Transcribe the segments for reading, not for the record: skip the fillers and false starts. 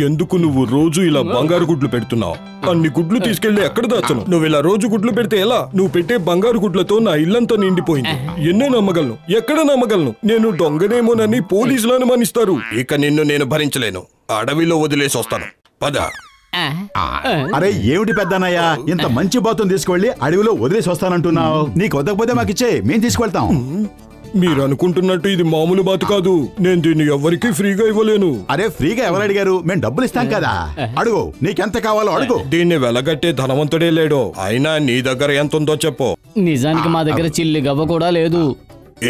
ఎందుకు నువ్వు రోజు ఇలా బంగారు గుడ్లు పెడుతున్నావు? అన్ని గుడ్లు తీసుకెళ్లి ఎక్కడ దాచను? నువ్వు ఇలా రోజు గుడ్లు పెడితే ఎలా? నువ్వు పెట్టే బంగారు గుడ్లతో నా ఇల్లంతా నిండిపోయింది. ఎన్నో నమ్మగలను, ఎక్కడ నమ్మగలను? నేను దొంగనేమోనని పోలీసులు అనుమానిస్తారు. ఇక నిన్ను నేను భరించలేను. అడవిలో వదిలేసి వస్తాను. పద. అరే ఏమిటి పెద్దనయ్యా, ఇంత మంచి బాతుని తీసుకువెళ్ళి అడవిలో వదిలేసి వస్తానంటున్నావు? నీకు వద్దకపోతే మాకు ఇచ్చే, మేం తీసుకువెళ్తాం. మీరు అనుకుంటున్నట్టు ఇది మామూలు బాతు కాదు. నేను దీన్ని ఎవరికి ఫ్రీగా ఇవ్వలేను. అరే ఫ్రీగా ఎవరు అడిగారు? మేము డబ్బులు ఇస్తాం కదా. అడుగు, నీకెంత కావాలో అడుగు. దీన్ని వెలగట్టే ధనవంతుడే లేడు. అయినా నీ దగ్గర ఎంత ఉందో చెప్పు. నిజానికి మా దగ్గర చిల్లి గవ్వ కూడా లేదు.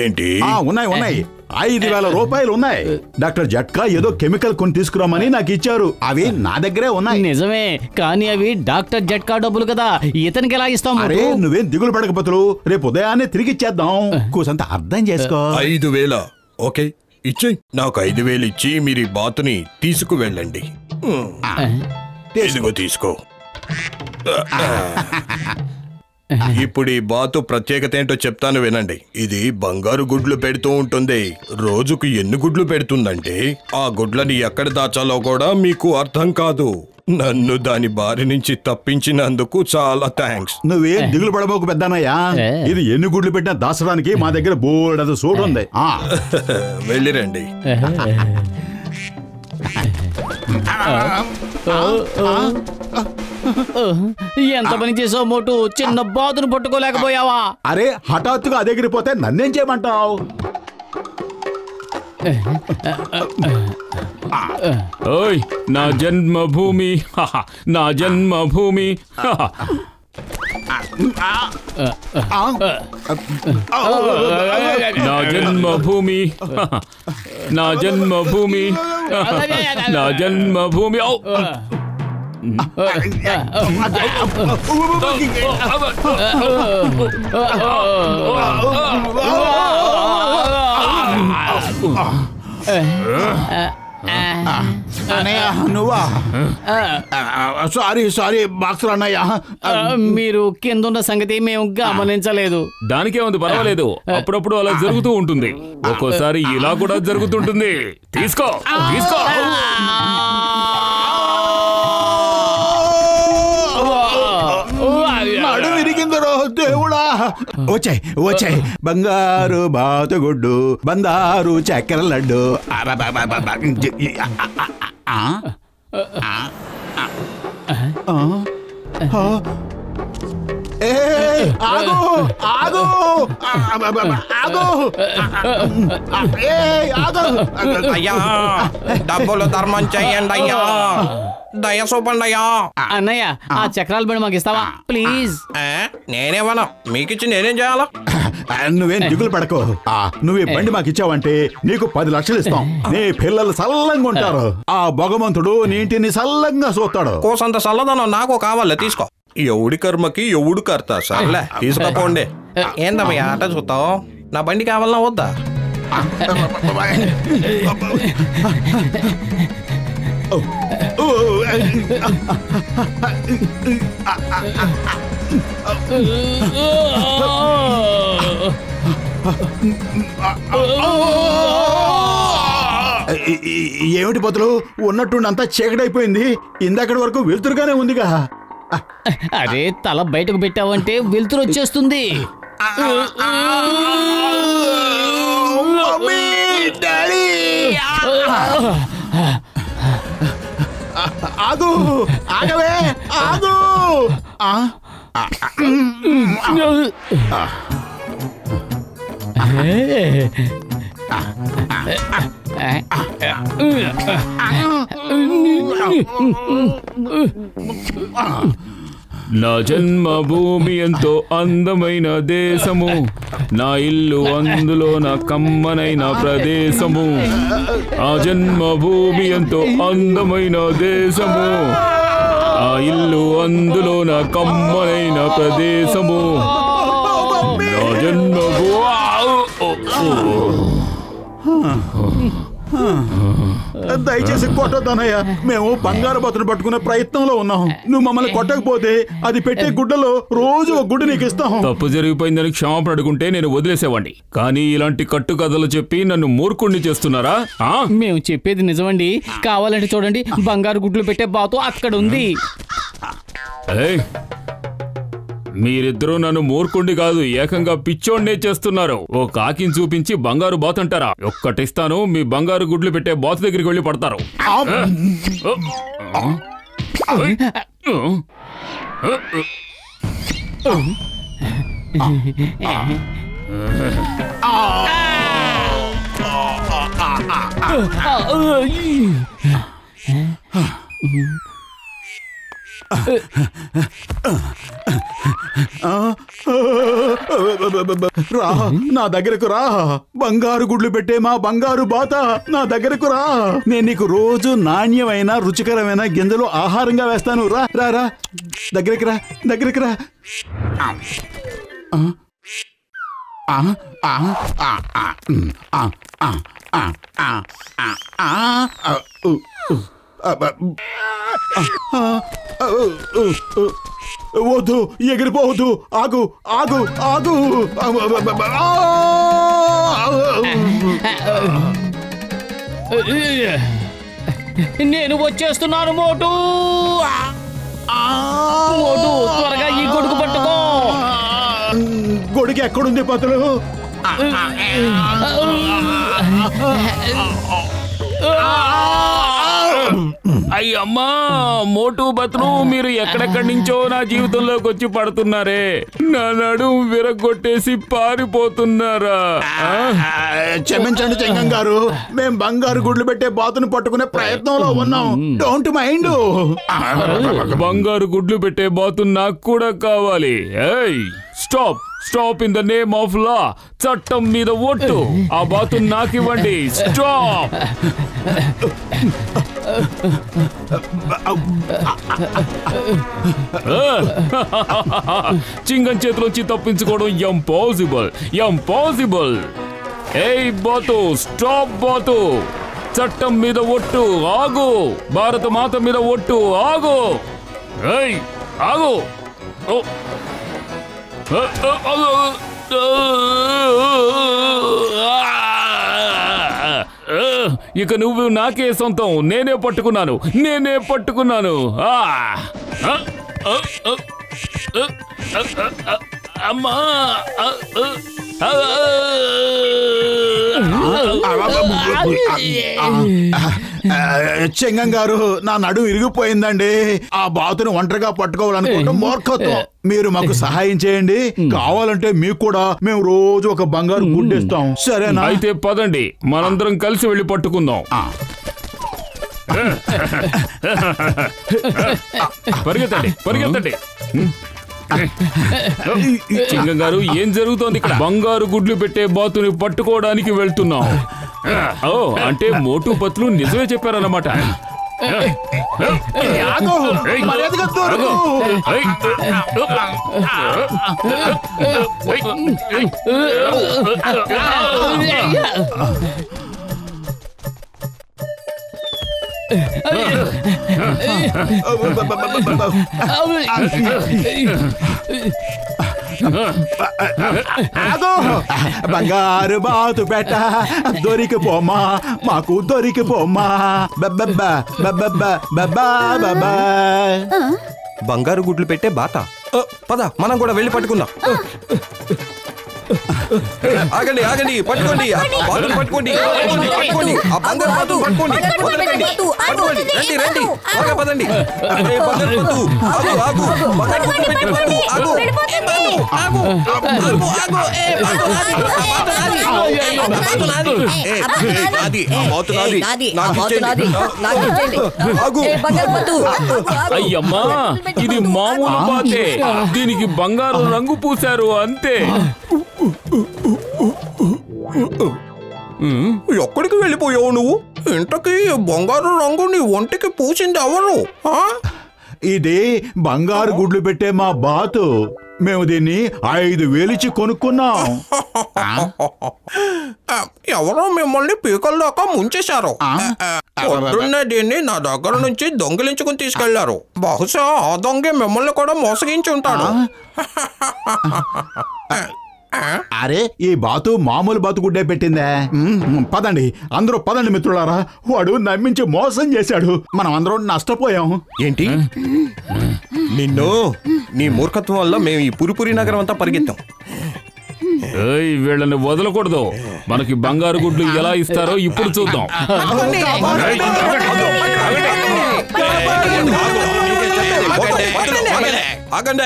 ఏంటి? ఉన్నాయి ఉన్నాయి, 5,000 రూపాయలు ఉన్నాయి. డాక్టర్ జట్కా ఏదో కెమికల్ కొని తీసుకురామని నాకు ఇచ్చారు. అవి నా దగ్గరే ఉన్నాయి. నిజమే, కానీ అవి డాక్టర్ జట్కా డబ్బులు కదా, ఇతనికి ఎలా ఇస్తాం? అరే నువ్వేం దిగులు పడకపోతులు, రేపు ఉదయాన్నే తిరిగి ఇచ్చేద్దాం. కూసంత అర్థం చేసుకో. 5,000 ఓకే, ఇచ్చేయి. నాకు 5,000 ఇచ్చి మీరు ఈ బాతుని తీసుకువెళ్ళండి. తీసుకో. ఇప్పుడు ఈ బాతు ప్రత్యేకత ఏంటో చెప్తాను వినండి. ఇది బంగారు గుడ్లు పెడుతూ ఉంటుంది. రోజుకు ఎన్ని గుడ్లు పెడుతుందంటే ఆ గుడ్లని ఎక్కడ దాచాలో కూడా మీకు అర్థం కాదు. నన్ను దాని బారి నుంచి తప్పించినందుకు చాలా థ్యాంక్స్. నువ్వేం దిగులు పడబోకు పెద్దనయ్యా, ఇది ఎన్ని గుడ్లు పెట్టినా దాచడానికి మా దగ్గర బోర్డు సూట్ ఉంది. వెళ్ళిరండి. ఎంత పని చేసావు మోటు, చిన్న బాతును పట్టుకోలేకపోయావా? అరే హఠాత్తుగా అదెగిరిపోతే నన్నేం చేయమంటావు? ఓయ్ నా జన్మభూమి, నా జన్మభూమి. నా జన్మభూమి, నా జన్మభూమి, నా జన్మభూమి. అన్నయ్య నువ్వా? సారీ బాక్సర్ అన్నయ్య. మీరు కింద ఉన్న సంగతి మేము గమనించలేదు. దానికే ఉంది, పర్వాలేదు. అప్పుడప్పుడు అలా జరుగుతూ ఉంటుంది. ఒక్కోసారి ఇలా కూడా జరుగుతుంటుంది. తీసుకో. నడు విరిగిందరో దేవుడా. వచ్చాయి బంగారు బాతుగుడ్డు, బందారు చక్కెర లడ్డు. అయ్యా డబ్బులు ధర్మం చెయ్యండి అయ్యా, దయ చూపండి అయ్యా. అన్నయ్య ఆ చక్రాల బండి మాకు ఇస్తావా ప్లీజ్? నేనేమన్నా మీకిచ్చి నేనేం చేయాలా? నువ్వేం దిగులు పడకు. నువ్వు ఈ బండి మాకు ఇచ్చావంటే నీకు 10 లక్షలు ఇస్తాం. నీ పిల్లలు సల్లంగా ఉంటారు. ఆ భగవంతుడు నీ ఇంటిని సల్లంగా చూస్తాడు. కోసంత సల్లదనం నాకు కావాలి, తీసుకో. ఎవడి కర్మకి ఎవడు కర్తా. సర్లే తీసుకోపోండి. ఏందమ్మయ్యా ఆట చూస్తావు? నా బండి కావాలన్నా వద్దా? ఏమిటి పోతులు, ఉన్నట్టుండి అంతా చీకటైపోయింది. ఇందక్కడి వరకు వెలుతురుగానే ఉందిగా. అరే తల బయటకు పెట్టావంటే వెలుతురు వచ్చేస్తుంది. ఆగు, ఆగవే, ఆగు. నా జన్మభూమి ఎంతో అందమైన దేశము, నా ఇల్లు అందులో నా కమ్మనైన ప్రదేశము. ఆ జన్మభూమి ఎంతో అందమైన దేశము, ఆ ఇల్లు అందులో నా కమ్మనైన ప్రదేశము. నా జన్మభూమి. దయచేసి కొట్టొద్దన్నయ్య. మేము బంగారు బాతును పట్టుకునే ప్రయత్నంలో ఉన్నాం. నువ్వు మమ్మల్ని కొట్టకపోతే అది పెట్టే గుడ్డలో రోజు ఒక గుడ్డు నీకు ఇస్తాం. తప్పు జరిగిపోయిందని క్షమాపణ అడుగుంటే నేను వదిలేసేవాడిని. కానీ ఇలాంటి కట్టు కథలు చెప్పి నన్ను మూర్ఖుణ్ణి చేస్తున్నారా? మేము చెప్పేది నిజమండి. కావాలంటే చూడండి, బంగారు గుడ్లు పెట్టే బాతు అక్కడ ఉంది. మీరిద్దరూ నన్ను మూర్ఖుండి కాదు, ఏకంగా పిచ్చోడ్నే చేస్తున్నారు. ఓ కాకిని చూపించి బంగారు బాతు అంటారా? ఒక్కటిస్తాను, మీ బంగారు గుడ్లు పెట్టే బాతు దగ్గరికి వెళ్ళి పడతారు. రా, నా దగ్గరకు రా. బంగారు గుడ్లు పెట్టే మా బంగారు బాత నా దగ్గరకు రా. నేను నీకు రోజు నాణ్యమైన రుచికరమైన గింజలు ఆహారంగా వేస్తాను. రా రా రా, దగ్గరికి రా, దగ్గరికి రా. వద్దు, ఎగిరిపోవద్దు. ఆగు ఆగు ఆగు. నేను వచ్చేస్తున్నాను మోటు. మోటు, త్వరగా ఈ గొడుగు పట్టుకో. గొడుగు ఎక్కడుంది పతులు? అయ్యమ్మా, మోటు బతులు, మీరు ఎక్కడెక్కడి నుంచో నా జీవితంలోకి వచ్చి పడుతున్నారే. నా నడుము విరగొట్టేసి పారిపోతున్నారా? క్షమించండి చెంగం గారు, మేం బంగారు గుడ్లు పెట్టే బాతును పట్టుకునే ప్రయత్నంలో ఉన్నాం. Don't mind. బంగారు గుడ్లు పెట్టే బాతు నాకు కూడా కావాలి. Stop stop, in the name of law. చట్టం మీద ఒట్టు. ఆ బాతు నాకివ్వండి. స్టాప్. చింగం చేతిలోంచి తప్పించుకోవడం ఇంపాసిబుల్, ఇంపాసిబుల్. ఏయ్ బాతు, స్టాప్ బాతు. చట్టం మీద ఒట్టు. ఆగు. భారత మాత మీద ఒట్టు. ఆగు. ఏయ్ ఆగు. ఇక నువ్వు నాకే సొంతం. నేనే పట్టుకున్నాను, నేనే పట్టుకున్నాను. అమ్మా, చెంగం గారు, నా నడుము ఇరిగిపోయిందండి. ఆ బాతును ఒంటరిగా పట్టుకోవాలనుకుంటే మూర్ఖత్వం. మీరు మాకు సహాయం చేయండి. కావాలంటే మీకు కూడా మేము రోజు ఒక బంగారు గుడ్డేస్తాం. సరేనా? అయితే పదండి, మనందరం కలిసి వెళ్ళి పట్టుకుందాం. పరిగెత్తండి, పరిగెత్తండి. చింగం గారు, ఏం జరుగుతోంది ఇక్కడ? బంగారు గుడ్లు పెట్టే బాతుని పట్టుకోవడానికి వెళ్తున్నాం. ఓ, అంటే మోటు పత్లు నిజమే చెప్పారన్నమాట. బంగారు బాతు పెట్ట దొరికిపోమ్మా, మాకు దొరికిపోమ్మా. బంగారు గుడ్లు పెట్టే బాత. పద, మనం కూడా వెళ్ళి పట్టుకుందాం. ఆగండి ఆగండి, పట్టుకోండి, పట్టుకోండి, పట్టుకోండి, ఆ బంగారు బాతును పట్టుకోండి. వదలకండి, పట్టుకోండి. రండి రండి, త్వరగా పదండి. బంగారు బాతు, ఆగు ఆగు. బంగారు గుడ్లు పెట్టే బాతు, ఆగు. ఆగు, అయ్యమ్మా, ఇది మామూలు బాతే. దీనికి బంగారు రంగు పూశారు అంతే. ఎక్కడికి వెళ్ళిపోయావు నువ్వు? ఇంతకీ బంగారు రంగు నీ ఒంటికి పూసింది ఎవరు? ఇది బంగారు గుడ్లు పెట్టే మా బాతు. మేము దీన్ని 5,000 ఇచ్చి కొనుక్కున్నాం. ఎవరో మిమ్మల్ని పీకల దాకా ముంచేశారు. పొద్దున్నే దీన్ని నా దగ్గర నుంచి దొంగిలించుకుని తీసుకెళ్లారు. బహుశా ఆ దొంగే మిమ్మల్ని కూడా మోసగించి ఉంటాడు. అరే ఈ బాతు మామూలు బాతు గుడ్డే పెట్టిందే. పదండి అందరూ పదండి మిత్రులారా, వాడు నమ్మించి మోసం చేశాడు, మనం అందరం నష్టపోయాం. ఏంటి నిన్ను నీ మూర్ఖత్వం వల్ల మేము ఈ పురిపురి నగరం అంతా పరిగెత్తాం. వీళ్ళని వదలకూడదు. మనకి బంగారు గుడ్లు ఎలా ఇస్తారో ఇప్పుడు చూద్దాం. ఆగండి